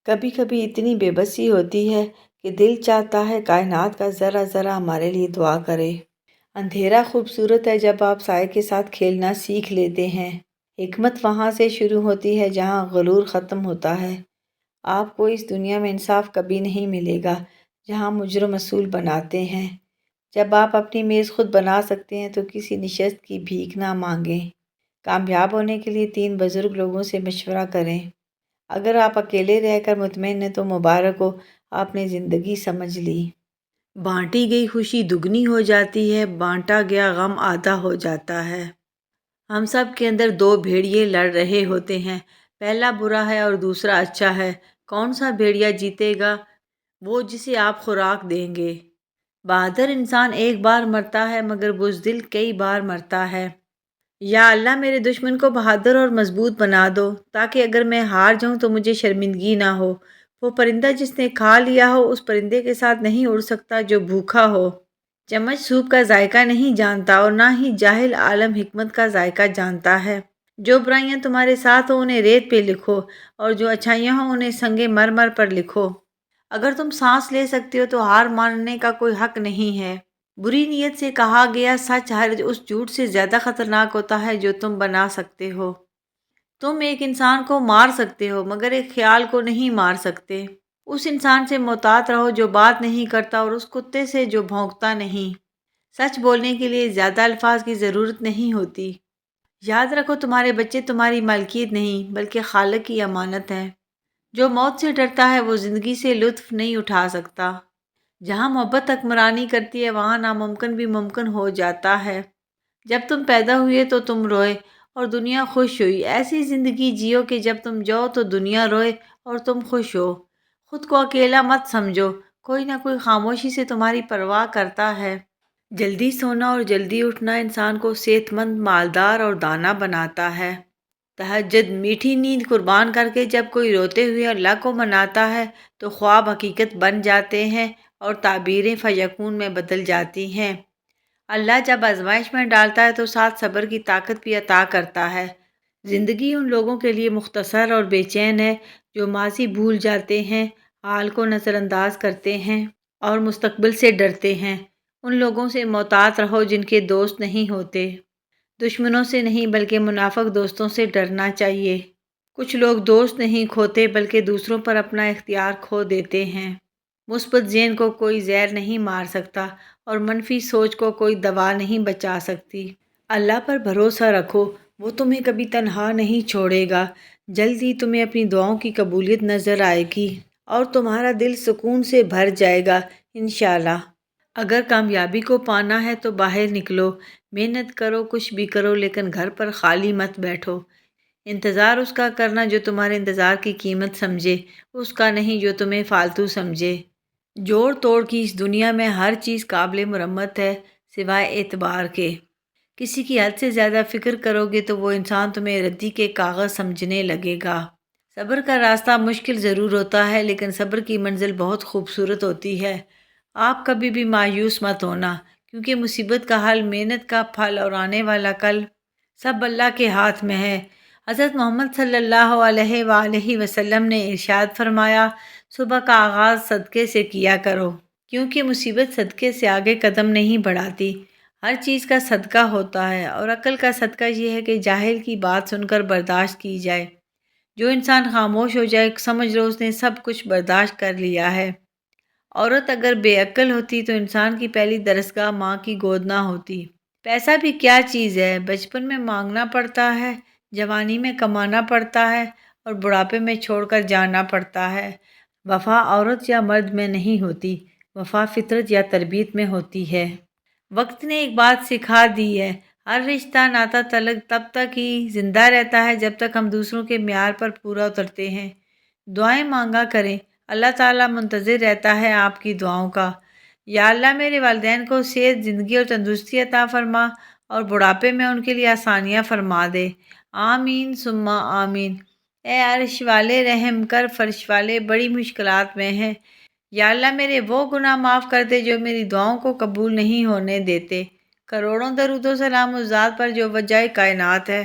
کبھی کبھی اتنی بے بسی ہوتی ہے کہ دل چاہتا ہے کائنات کا ذرا ذرا ہمارے لیے دعا کرے۔ اندھیرا خوبصورت ہے جب آپ سائے کے ساتھ کھیلنا سیکھ لیتے ہیں۔ حکمت وہاں سے شروع ہوتی ہے جہاں غرور ختم ہوتا ہے۔ آپ کو اس دنیا میں انصاف کبھی نہیں ملے گا جہاں مجرم اصول بناتے ہیں۔ جب آپ اپنی میز خود بنا سکتے ہیں تو کسی نشست کی بھیک نہ مانگیں۔ کامیاب ہونے کے لیے 3 بزرگ لوگوں سے مشورہ کریں۔ اگر آپ اکیلے رہ کر مطمئن ہیں تو مبارک ہو، آپ نے زندگی سمجھ لی۔ بانٹی گئی خوشی دگنی ہو جاتی ہے، بانٹا گیا غم آدھا ہو جاتا ہے۔ ہم سب کے اندر 2 بھیڑیے لڑ رہے ہوتے ہیں، پہلا برا ہے اور دوسرا اچھا ہے۔ کون سا بھیڑیا جیتے گا؟ وہ جسے آپ خوراک دیں گے۔ بہادر انسان ایک بار مرتا ہے مگر بزدل کئی بار مرتا ہے۔ یا اللہ میرے دشمن کو بہادر اور مضبوط بنا دو تاکہ اگر میں ہار جاؤں تو مجھے شرمندگی نہ ہو۔ وہ پرندہ جس نے کھا لیا ہو اس پرندے کے ساتھ نہیں اڑ سکتا جو بھوکا ہو۔ چمچ سوپ کا ذائقہ نہیں جانتا اور نہ ہی جاہل عالم حکمت کا ذائقہ جانتا ہے۔ جو برائیاں تمہارے ساتھ ہوں انہیں ریت پہ لکھو اور جو اچھائیاں ہوں انہیں سنگ مرمر پر لکھو۔ اگر تم سانس لے سکتے ہو تو ہار ماننے کا کوئی حق نہیں ہے۔ بری نیت سے کہا گیا سچ ہر اس جھوٹ سے زیادہ خطرناک ہوتا ہے جو تم بنا سکتے ہو۔ تم ایک انسان کو مار سکتے ہو مگر ایک خیال کو نہیں مار سکتے۔ اس انسان سے محتاط رہو جو بات نہیں کرتا اور اس کتے سے جو بھونکتا نہیں۔ سچ بولنے کے لیے زیادہ الفاظ کی ضرورت نہیں ہوتی۔ یاد رکھو تمہارے بچے تمہاری ملکیت نہیں بلکہ خالق کی امانت ہیں۔ جو موت سے ڈرتا ہے وہ زندگی سے لطف نہیں اٹھا سکتا۔ جہاں محبت حکمرانی کرتی ہے وہاں ناممکن بھی ممکن ہو جاتا ہے۔ جب تم پیدا ہوئے تو تم روئے اور دنیا خوش ہوئی۔ ایسی زندگی جیو کہ جب تم جاؤ تو دنیا روئے اور تم خوش ہو۔ خود کو اکیلا مت سمجھو، کوئی نہ کوئی خاموشی سے تمہاری پرواہ کرتا ہے۔ جلدی سونا اور جلدی اٹھنا انسان کو صحت مند، مالدار اور دانا بناتا ہے۔ تہجد، میٹھی نیند قربان کر کے جب کوئی روتے ہوئے اللہ کو مناتا ہے تو خواب حقیقت بن جاتے ہیں اور تعبیریں فیکون میں بدل جاتی ہیں۔ اللہ جب آزمائش میں ڈالتا ہے تو ساتھ صبر کی طاقت بھی عطا کرتا ہے۔ زندگی ان لوگوں کے لیے مختصر اور بے چین ہے جو ماضی بھول جاتے ہیں، حال کو نظر انداز کرتے ہیں اور مستقبل سے ڈرتے ہیں۔ ان لوگوں سے محتاط رہو جن کے دوست نہیں ہوتے۔ دشمنوں سے نہیں بلکہ منافق دوستوں سے ڈرنا چاہیے۔ کچھ لوگ دوست نہیں کھوتے بلکہ دوسروں پر اپنا اختیار کھو دیتے ہیں۔ مثبت ذہن کو کوئی زہر نہیں مار سکتا اور منفی سوچ کو کوئی دوا نہیں بچا سکتی۔ اللہ پر بھروسہ رکھو، وہ تمہیں کبھی تنہا نہیں چھوڑے گا۔ جلد ہی تمہیں اپنی دعاؤں کی قبولیت نظر آئے گی اور تمہارا دل سکون سے بھر جائے گا انشاءاللہ۔ اگر کامیابی کو پانا ہے تو باہر نکلو، محنت کرو، کچھ بھی کرو لیکن گھر پر خالی مت بیٹھو۔ انتظار اس کا کرنا جو تمہارے انتظار کی قیمت سمجھے، اس کا نہیں جو تمہیں فالتو سمجھے۔ جوڑ توڑ کی اس دنیا میں ہر چیز قابل مرمت ہے سوائے اعتبار کے۔ کسی کی حد سے زیادہ فکر کرو گے تو وہ انسان تمہیں ردی کے کاغذ سمجھنے لگے گا۔ صبر کا راستہ مشکل ضرور ہوتا ہے لیکن صبر کی منزل بہت خوبصورت ہوتی ہے۔ آپ کبھی بھی مایوس مت ہونا کیونکہ مصیبت کا حل، محنت کا پھل اور آنے والا کل سب اللہ کے ہاتھ میں ہے۔ حضرت محمد صلی اللہ علیہ وآلہ وسلم نے ارشاد فرمایا، صبح کا آغاز صدقے سے کیا کرو کیونکہ مصیبت صدقے سے آگے قدم نہیں بڑھاتی۔ ہر چیز کا صدقہ ہوتا ہے اور عقل کا صدقہ یہ ہے کہ جاہل کی بات سن کر برداشت کی جائے۔ جو انسان خاموش ہو جائے سمجھ لو اس نے سب کچھ برداشت کر لیا ہے۔ عورت اگر بے عقل ہوتی تو انسان کی پہلی درسگاہ ماں کی گود نہ ہوتی۔ پیسہ بھی کیا چیز ہے، بچپن میں مانگنا پڑتا ہے، جوانی میں کمانا پڑتا ہے اور بڑھاپے میں چھوڑ کر جانا پڑتا ہے۔ وفا عورت یا مرد میں نہیں ہوتی، وفا فطرت یا تربیت میں ہوتی ہے۔ وقت نے ایک بات سکھا دی ہے، ہر رشتہ ناتا تعلق تب تک ہی زندہ رہتا ہے جب تک ہم دوسروں کے معیار پر پورا اترتے ہیں۔ دعائیں مانگا کریں، اللہ تعالیٰ منتظر رہتا ہے آپ کی دعاؤں کا۔ یا اللہ میرے والدین کو صحت، زندگی اور تندرستی عطا فرما اور بڑھاپے میں ان کے لیے آسانیاں فرما دے۔ آمین ثم آمین۔ اے عرش والے رحم کر، فرش والے بڑی مشکلات میں ہیں۔ یا اللہ میرے وہ گناہ معاف کر دے جو میری دعاؤں کو قبول نہیں ہونے دیتے۔ کروڑوں درود و سلام اس ذات پر جو وجہ کائنات ہے۔